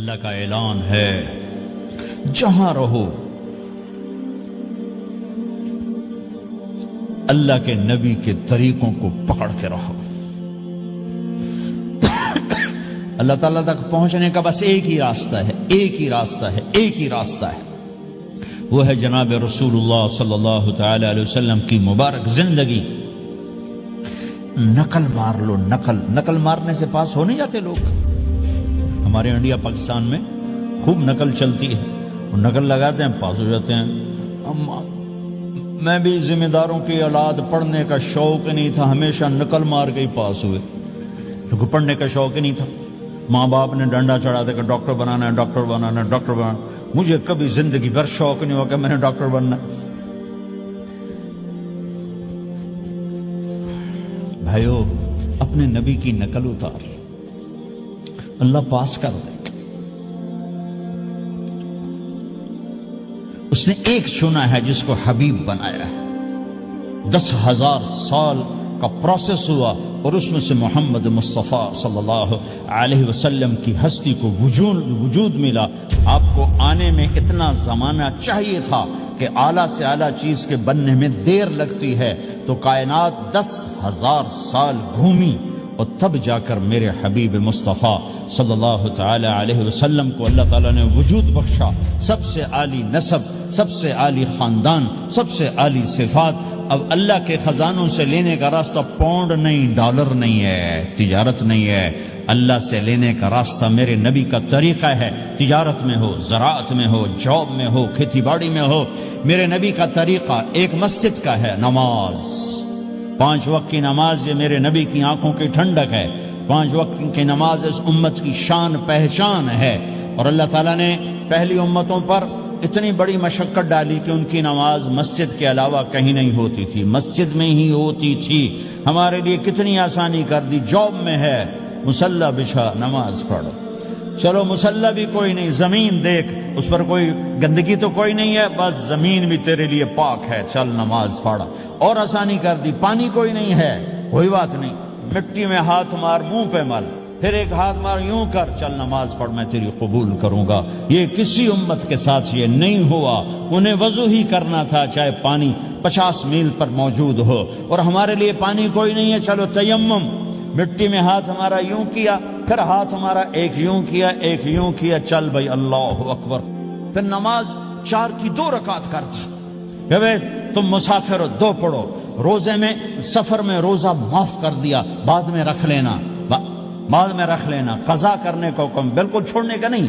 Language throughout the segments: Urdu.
اللہ کا اعلان ہے، جہاں رہو اللہ کے نبی کے طریقوں کو پکڑ کے رہو۔ اللہ تعالیٰ تک پہنچنے کا بس ایک ہی راستہ ہے، ایک ہی راستہ ہے، ایک ہی راستہ ہے، وہ ہے جناب رسول اللہ صلی اللہ تعالی علیہ وسلم کی مبارک زندگی۔ نقل مار لو، نقل مارنے سے پاس ہو نہیں جاتے لوگ۔ ہمارے انڈیا پاکستان میں خوب نقل چلتی ہے، وہ نقل لگاتے ہیں پاس ہو جاتے ہیں۔ میں بھی ذمہ داروں کی اولاد، پڑھنے کا شوق نہیں تھا، ہمیشہ نقل مار کے ہی پاس ہوئے، کیونکہ پڑھنے کا شوق ہی نہیں تھا۔ ماں باپ نے ڈنڈا چڑھا دے کہ ڈاکٹر بنانا ہے، ڈاکٹر بنانا ہے، ڈاکٹر بنانا۔ مجھے کبھی زندگی بھر شوق نہیں ہوا کہ میں نے ڈاکٹر بننا۔ بھائیو، اپنے نبی کی نقل اتار، اللہ پاس کر دے گا۔ اس نے ایک چنا ہے جس کو حبیب بنایا ہے۔ 10,000 سال کا پروسیس ہوا اور اس میں سے محمد مصطفیٰ صلی اللہ علیہ وسلم کی ہستی کو وجود ملا۔ آپ کو آنے میں اتنا زمانہ چاہیے تھا کہ اعلیٰ سے اعلیٰ چیز کے بننے میں دیر لگتی ہے، تو کائنات 10,000 سال گھومی اور تب جا کر میرے حبیب مصطفیٰ صلی اللہ تعالی علیہ وسلم کو اللہ تعالیٰ نے وجود بخشا۔ سب سے عالی نسب، سب سے عالی خاندان، سب سے عالی صفات۔ اب اللہ کے خزانوں سے لینے کا راستہ پاؤنڈ نہیں، ڈالر نہیں ہے، تجارت نہیں ہے۔ اللہ سے لینے کا راستہ میرے نبی کا طریقہ ہے۔ تجارت میں ہو، زراعت میں ہو، جاب میں ہو، کھیتی باڑی میں ہو، میرے نبی کا طریقہ ایک مسجد کا ہے، نماز۔ 5 وقت کی نماز یہ میرے نبی کی آنکھوں کی ٹھنڈک ہے۔ 5 وقت کی نماز اس امت کی شان پہچان ہے۔ اور اللہ تعالیٰ نے پہلی امتوں پر اتنی بڑی مشقت ڈالی کہ ان کی نماز مسجد کے علاوہ کہیں نہیں ہوتی تھی، مسجد میں ہی ہوتی تھی۔ ہمارے لیے کتنی آسانی کر دی، جاب میں ہے، مصلی بچھا نماز پڑھو۔ چلو مصلی بھی کوئی نہیں، زمین دیکھ، اس پر کوئی گندگی تو کوئی نہیں ہے، بس زمین بھی تیرے لیے پاک ہے، چل نماز پڑھا۔ اور آسانی کر دی، پانی کوئی نہیں ہے، کوئی بات نہیں، مٹی میں ہاتھ مار، منہ پہ مل، پھر ایک ہاتھ مار، یوں کر، چل نماز پڑھ، میں تیری قبول کروں گا۔ یہ کسی امت کے ساتھ یہ نہیں ہوا۔ انہیں وضو ہی کرنا تھا چاہے پانی 50 میل پر موجود ہو۔ اور ہمارے لیے پانی کوئی نہیں ہے، چلو تیمم، مٹی میں ہاتھ ہمارا یوں کیا، پھر ہاتھ ہمارا ایک یوں کیا، ایک یوں کیا، چل بھائی اللہ اکبر۔ پھر نماز 4 کی 2 رکعت کر دی کہ بھائی تم مسافر ہو، 2 پڑھو۔ روزے میں، سفر میں روزہ معاف کر دیا، بعد میں رکھ لینا، بعد میں رکھ لینا۔ قضا کرنے کا حکم، بالکل چھوڑنے کا نہیں۔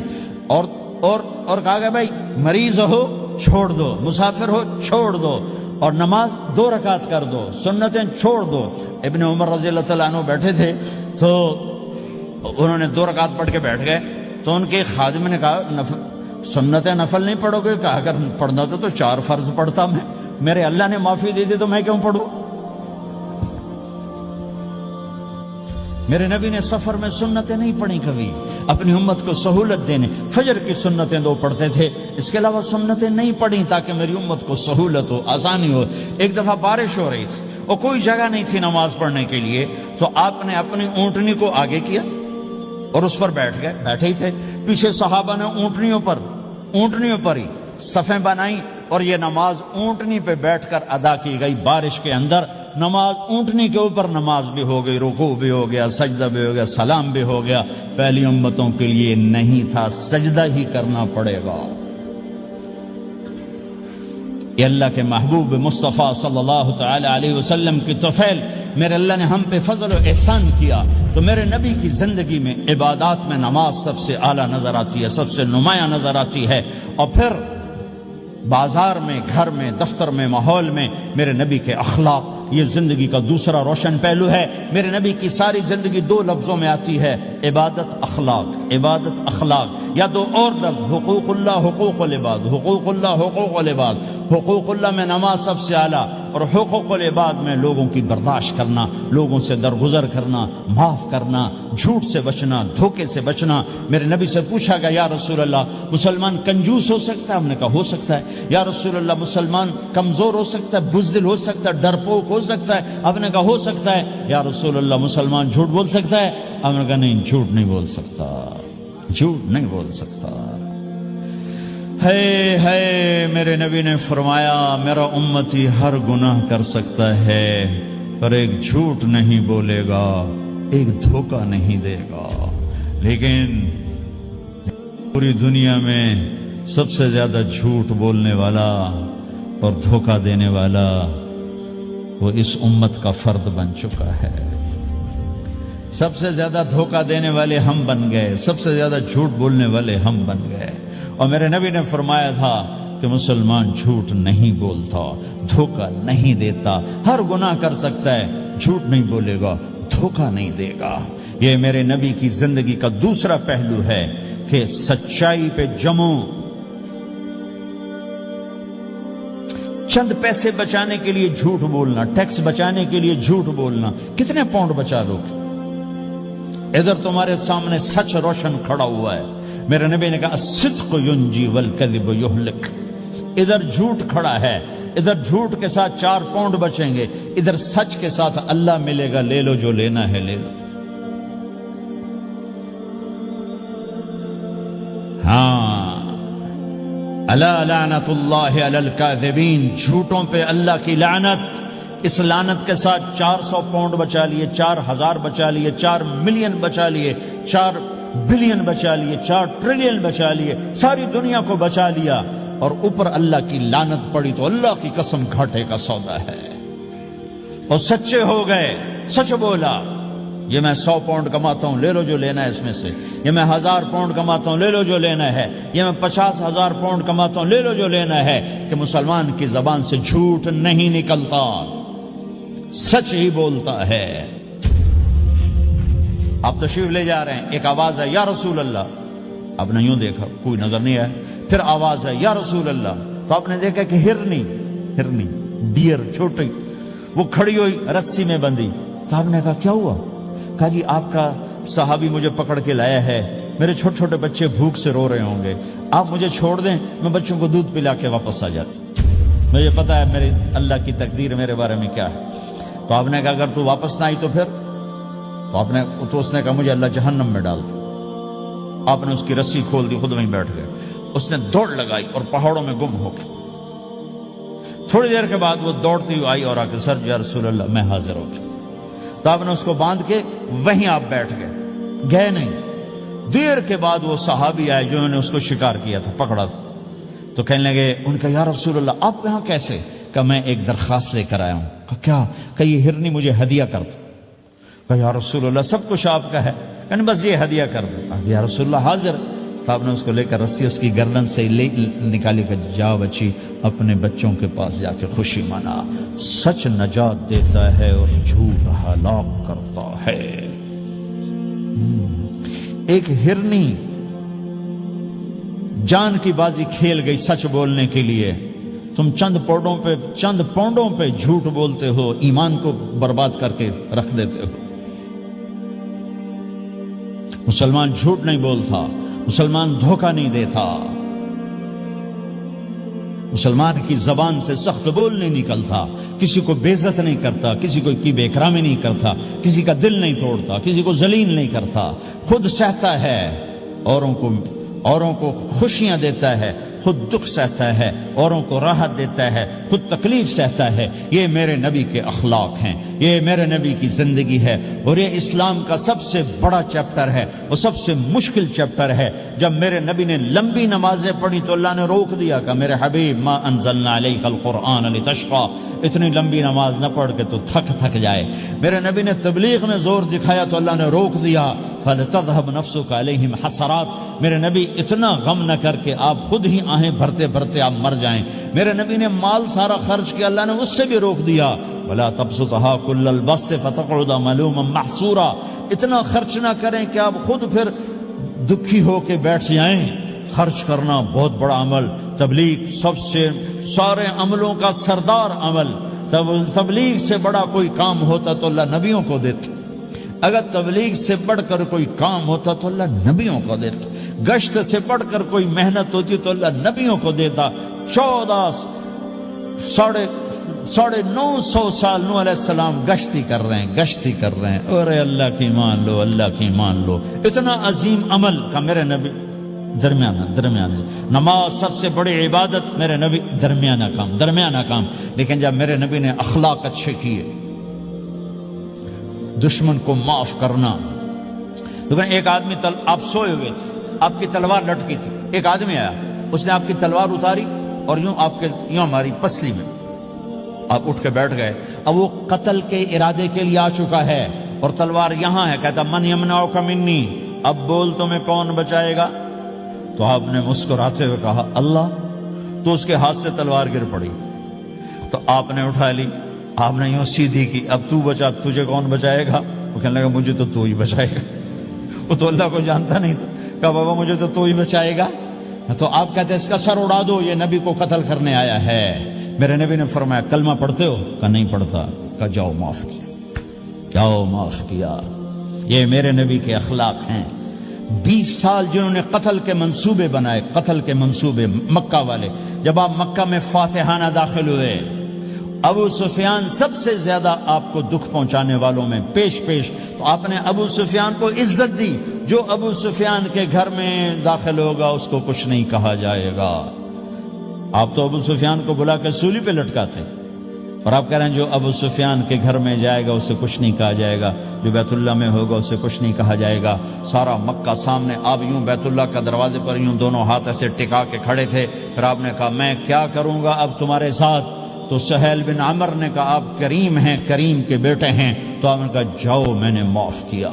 اور کہا گیا بھائی مریض ہو چھوڑ دو، مسافر ہو چھوڑ دو، اور نماز 2 رکعت کر دو، سنتیں چھوڑ دو۔ ابن عمر رضی اللہ تعالیٰ عنہ بیٹھے تھے تو انہوں نے 2 رکعت پڑھ کے بیٹھ گئے، تو ان کے خادم نے کہا سنتیں نفل نہیں پڑھو گے؟ کہا اگر پڑھنا تو 4 فرض پڑھتا میں، میرے اللہ نے معافی دے دی تو میں کیوں پڑھوں؟ میرے نبی نے سفر میں سنتیں نہیں پڑھی کبھی، اپنی امت کو سہولت دینے۔ فجر کی سنتیں 2 پڑھتے تھے، اس کے علاوہ سنتیں نہیں پڑھی تاکہ میری امت کو سہولت ہو، آسانی ہو۔ ایک دفعہ بارش ہو رہی تھی اور کوئی جگہ نہیں تھی نماز پڑھنے کے لیے، تو آپ نے اپنی اونٹنی کو آگے کیا اور اس پر بیٹھ گئے، بیٹھے ہی تھے۔ پیچھے صحابہ نے اونٹنیوں پر ہی صفیں بنائیں، اور یہ نماز اونٹنی پہ بیٹھ کر ادا کی گئی۔ بارش کے اندر نماز اونٹنی کے اوپر نماز بھی ہو گئی، رکوع بھی ہو گیا، سجدہ بھی ہو گیا، سلام بھی ہو گیا۔ پہلی امتوں کے لیے نہیں تھا، سجدہ ہی کرنا پڑے گا۔ یہ اللہ کے محبوب مصطفیٰ صلی اللہ تعالی علیہ وسلم کی طفیل، میرے اللہ نے ہم پہ فضل و احسان کیا، تو میرے نبی کی زندگی میں عبادات میں نماز سب سے اعلیٰ نظر آتی ہے، سب سے نمایاں نظر آتی ہے۔ اور پھر بازار میں، گھر میں، دفتر میں، ماحول میں میرے نبی کے اخلاق، یہ زندگی کا دوسرا روشن پہلو ہے۔ میرے نبی کی ساری زندگی 2 لفظوں میں آتی ہے، عبادت اخلاق، عبادت اخلاق، یا 2 اور لفظ، حقوق اللہ، حقوق العباد، حقوق اللہ، حقوق العباد۔ حقوق اللہ میں نماز سب سے اعلیٰ، اور حقوق العباد میں لوگوں کی برداشت کرنا، لوگوں سے درگزر کرنا، معاف کرنا، جھوٹ سے بچنا، دھوکے سے بچنا۔ میرے نبی سے پوچھا گیا یا رسول اللہ مسلمان کنجوس ہو سکتا ہے؟ ہم نے کہا ہو سکتا ہے۔ یا رسول اللہ مسلمان کمزور ہو سکتا ہے، بزدل ہو سکتا ہے، ڈرپوک ہو سکتا ہے؟ آپ نے کہا ہو سکتا ہے۔ یا رسول اللہ مسلمان جھوٹ بول سکتا ہے؟ ہم نے کہا نہیں، جھوٹ نہیں بول سکتا۔ جھوٹ نہیں بول سکتا۔ ہے میرے نبی نے فرمایا میرا امتی ہر گناہ کر سکتا ہے پر ایک جھوٹ نہیں بولے گا، ایک دھوکہ نہیں دے گا۔ لیکن پوری دنیا میں سب سے زیادہ جھوٹ بولنے والا اور دھوکہ دینے والا وہ اس امت کا فرد بن چکا ہے۔ سب سے زیادہ دھوکہ دینے والے ہم بن گئے، سب سے زیادہ جھوٹ بولنے والے ہم بن گئے۔ اور میرے نبی نے فرمایا تھا کہ مسلمان جھوٹ نہیں بولتا، دھوکہ نہیں دیتا، ہر گناہ کر سکتا ہے، جھوٹ نہیں بولے گا، دھوکہ نہیں دے گا۔ یہ میرے نبی کی زندگی کا دوسرا پہلو ہے کہ سچائی پہ جمو۔ چند پیسے بچانے کے لیے جھوٹ بولنا، ٹیکس بچانے کے لیے جھوٹ بولنا، کتنے پاؤنڈ بچا لو گے؟ ادھر تمہارے سامنے سچ روشن کھڑا ہوا ہے۔ میرے نبی نے کہا الصدق ینجی والکذب یہلک۔ ادھر جھوٹ کھڑا ہے، ادھر جھوٹ کے ساتھ 4 پاؤنڈ بچیں گے، ادھر سچ کے ساتھ اللہ ملے گا، لے لو جو لینا ہے لے لو۔ ہاں، الا لعنت اللہ علی الکاذبین، جھوٹوں پہ اللہ کی لعنت۔ اس لعنت کے ساتھ 400 پاؤنڈ بچا لیے، 4000 بچا لیے، 4 ملین بچا لیے، 4 بلین بچا لیے، 4 ٹریلین بچا لیے، ساری دنیا کو بچا لیا، اور اوپر اللہ کی لعنت پڑی تو اللہ کی قسم گھاٹے کا سودا ہے۔ اور سچے ہو گئے، سچ بولا، یہ میں 100 پاؤنڈ کماتا ہوں، لے لو جو لینا ہے اس میں سے، یہ میں 1000 پاؤنڈ کماتا ہوں، لے لو جو لینا ہے، یہ میں 50,000 پاؤنڈ کماتا ہوں، لے لو جو لینا ہے، کہ مسلمان کی زبان سے جھوٹ نہیں نکلتا، سچ ہی بولتا ہے۔ آپ تشریف لے جا رہے ہیں، ایک آواز ہے یا رسول اللہ، آپ نے یوں دیکھا کوئی نظر نہیں آیا، پھر آواز ہے یا رسول اللہ، تو آپ نے دیکھا کہ ہرنی ڈیر چھوٹی وہ کھڑی ہوئی رسی میں بندھی، تو آپ نے کہا کیا ہوا؟ کہا جی آپ کا صحابی مجھے پکڑ کے لایا ہے، میرے چھوٹے چھوٹے بچے بھوک سے رو رہے ہوں گے، آپ مجھے چھوڑ دیں، میں بچوں کو دودھ پلا کے واپس آ جاتا، مجھے پتا ہے میرے اللہ کی تقدیر میرے بارے میں کیا ہے۔ تو آپ نے کہا اگر تو واپس نہ آئی تو پھر؟ تو اس نے کہا مجھے اللہ جہنم میں ڈال دے۔ آپ نے اس کی رسی کھول دی، خود وہیں بیٹھ گئے، اس نے دوڑ لگائی اور پہاڑوں میں گم ہو گئی۔ تھوڑی دیر کے بعد وہ دوڑتی ہوئی آئی اور آ کے سر یا رسول اللہ میں حاضر ہو گیا۔ تو آپ نے اس کو باندھ کے وہیں آپ بیٹھ گئے نہیں۔ دیر کے بعد وہ صحابی آئے جنہوں نے اس کو شکار کیا تھا، پکڑا تھا، تو کہنے لگے، ان کا یا رسول اللہ آپ یہاں کیسے؟ کہ میں ایک درخواست لے کر آیا ہوں۔ کہ کیا؟ کہ یہ ہرنی مجھے ہدیہ کر دو۔ کہ یا رسول اللہ سب کچھ آپ کا ہے، کہنے بس یہ ہدیہ کر دو۔ یا رسول اللہ حاضر۔ تو آپ نے اس کو لے کر رسی اس کی گردن سے نکالی کہ جاؤ بچی اپنے بچوں کے پاس جا کے خوشی منا، سچ نجات دیتا ہے اور جھوٹ ہلاک کرتا ہے۔ ایک ہرنی جان کی بازی کھیل گئی سچ بولنے کے لیے، تم چند پونڈوں پہ جھوٹ بولتے ہو، ایمان کو برباد کر کے رکھ دیتے ہو۔ مسلمان جھوٹ نہیں بولتا، مسلمان دھوکہ نہیں دیتا، مسلمان کی زبان سے سخت بول نہیں نکلتا، کسی کو بے عزت نہیں کرتا، کسی کو کی بے اکرامی نہیں کرتا، کسی کا دل نہیں توڑتا، کسی کو ذلیل نہیں کرتا، خود سہتا ہے، اوروں کو خوشیاں دیتا ہے، خود دکھ سہتا ہے، اوروں کو راحت دیتا ہے، خود تکلیف سہتا ہے۔ یہ میرے نبی کے اخلاق ہیں، یہ میرے نبی کی زندگی ہے، اور یہ اسلام کا سب سے بڑا چیپٹر ہے اور سب سے مشکل چیپٹر ہے۔ جب میرے نبی نے لمبی نمازیں پڑھی تو اللہ نے روک دیا کہ میرے حبیب ما انزلنا علیک القرآن لتشقى، اتنی لمبی نماز نہ پڑھ کے تو تھک جائے۔ میرے نبی نے تبلیغ میں زور دکھایا تو اللہ نے روک دیا، فلتذهب نفسك علیہم حسرات، میرے نبی اتنا غم نہ کر کے آپ خود ہی آہیں بھرتے بھرتے آپ مر جائیں۔ میرے نبی نے مال سارا خرچ کیا، اللہ نے اس سے بھی روک دیا، ولا تبسطها كل البسط فتقعد ملوما محسورا، اتنا خرچ نہ کریں کہ آپ خود پھر دکھی ہو کے بیٹھ جائیں۔ خرچ کرنا بہت بڑا عمل، تبلیغ سب سے سارے عملوں کا سردار عمل، تبلیغ سے بڑا کوئی کام ہوتا تو اللہ نبیوں کو دیتا، اگر تبلیغ سے بڑھ کر کوئی کام ہوتا تو اللہ نبیوں کو دیتا، گشت سے بڑھ کر کوئی محنت ہوتی تو اللہ نبیوں کو دیتا۔ 950 سال نوح علیہ السلام گشتی کر رہے ہیں ارے اللہ کی مان لو اتنا عظیم عمل کا میرے نبی درمیانہ نماز سب سے بڑی عبادت میرے نبی درمیانہ کام لیکن جب میرے نبی نے اخلاق اچھے کیے، دشمن کو معاف کرنا. لیکن ایک آدمی آپ سوئے ہوئے تھے، آپ کی تلوار لٹکی تھی، ایک آدمی آیا، اس نے آپ کی تلوار اتاری اور یوں ہماری پسلی میں آپ اٹھ کے بیٹھ گئے. اب وہ قتل کے ارادے کے لیے آ چکا ہے اور تلوار یہاں ہے، کہتا من یمنعک منی، اب بول تمہیں کون بچائے گا؟ تو آپ نے مسکراتے ہوئے کہا اللہ. تو اس کے ہاتھ سے تلوار گر پڑی، تو آپ نے اٹھا لی، آپ نے یوں سیدھی کی، اب تو بچا، تجھے کون بچائے گا؟ وہ کہنے لگا مجھے تو ہی بچائے گا. وہ تو اللہ کو جانتا نہیں تھا، کہا بابا مجھے تو ہی بچائے گا. تو آپ کہتے ہیں اس کا سر اڑا دو، یہ نبی کو قتل کرنے آیا ہے. میرے نبی نے فرمایا کلمہ پڑھتے ہو؟ کہا نہیں پڑھتا. کہا جاؤ معاف کیا. یہ میرے نبی کے اخلاق ہیں. 20 سال جنہوں نے قتل کے منصوبے بنائے، مکہ والے. جب آپ مکہ میں فاتحانہ داخل ہوئے، ابو سفیان سب سے زیادہ آپ کو دکھ پہنچانے والوں میں پیش تو آپ نے ابو سفیان کو عزت دی. جو ابو سفیان کے گھر میں داخل ہوگا اس کو کچھ نہیں کہا جائے گا. آپ تو ابو سفیان کو بلا کے سولی پہ لٹکاتے، اور آپ کہہ رہے ہیں جو ابو سفیان کے گھر میں جائے گا اسے کچھ نہیں کہا جائے گا، جو بیت اللہ میں ہوگا اسے کچھ نہیں کہا جائے گا. سارا مکہ سامنے، آپ یوں بیت اللہ کا دروازے پر یوں دونوں ہاتھ ایسے ٹکا کے کھڑے تھے. پھر آپ نے کہا میں کیا کروں گا اب تمہارے ساتھ؟ تو سہیل بن عمر نے کہا آپ کریم ہیں، کریم کے بیٹے ہیں. تو آپ نے کہا جاؤ میں نے معاف کیا.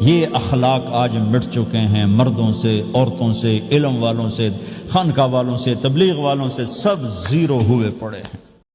یہ اخلاق آج مٹ چکے ہیں، مردوں سے، عورتوں سے، علم والوں سے، خانقاہ والوں سے، تبلیغ والوں سے، سب زیرو ہوئے پڑے ہیں.